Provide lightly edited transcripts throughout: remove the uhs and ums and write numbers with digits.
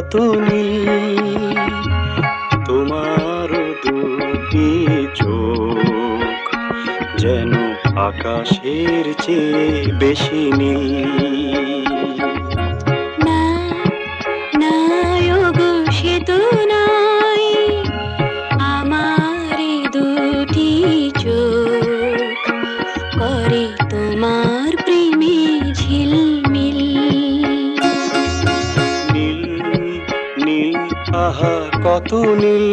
কত নীল, তোমার দুটি চোখ যেন আকাশের চেয়ে বেশি নীল। না না ওগো সে তো নয়, আমার দুটি চোখ করে তোমার প্রেমে ঝিলমিল। নীল নীল আহা কত নীল।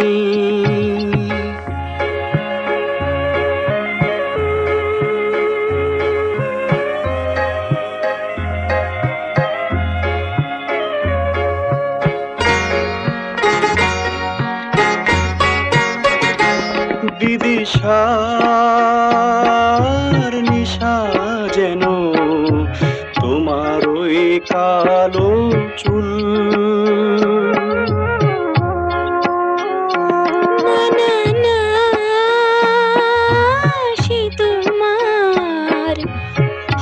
বিদিশার নিশা যেন তোমার ওই কালো চুল। না না সে তোমার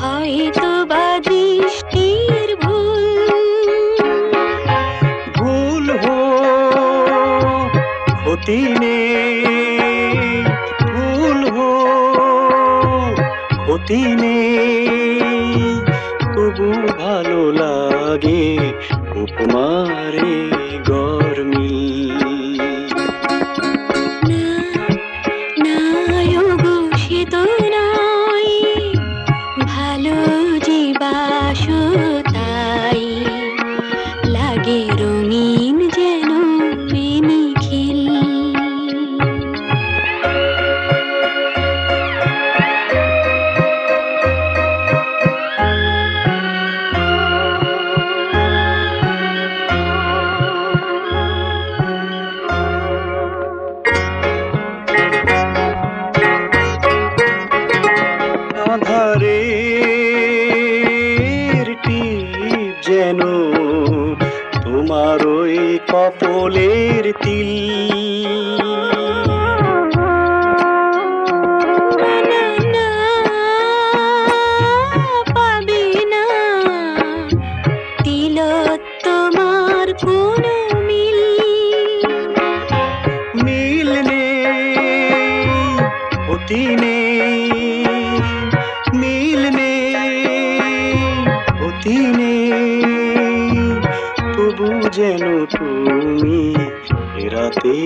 হয়তো বা দৃষ্টির ভুল। ভুল হো ক্ষতি নেই, ভুল হো ক্ষতি নেই, তবু ভালো লাগে উপমারে গরমি। না না ওগো সে তো নয়, ভালো যে বাসো তাই লাগে রঙিন যেন নিখিল। আঁধারের টিপ যেন তোমার ওই কপলের তিল। না না পাবে না তিলোত্তমার কোনো মিল। মিল নেই ক্ষতি নেই, মিল নেই ক্ষতি নেই, তবু যেন তুমি এরাতে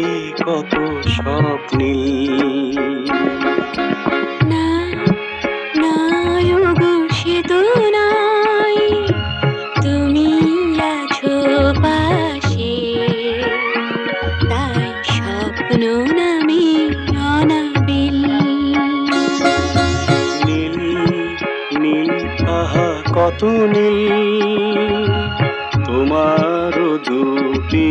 কত স্বপ্নীল। না না ওগো সে তো নয়, তুমি আছো পাশে তাই স্বপ্ন নামে অনাবিল। নীল নীল আহা কত নীল, তোমার দুটি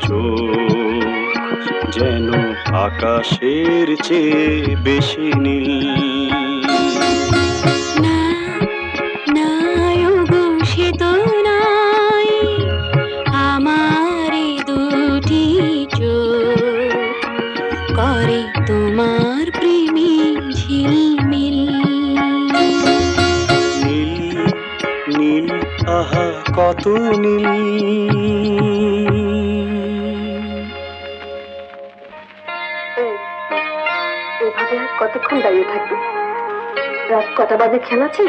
চোখ যেন আকাশের চেয়ে বেশি নীল। না না ওগো সে তো নয়, আমার দুটি চোখ করে তোমার প্রেমে ঝিলমিল। নীল নীল আহা কত নীল। এভাবে কতক্ষণ দাঁড়িয়ে থাকবে? রাত কটা বাজে খেয়াল আছে?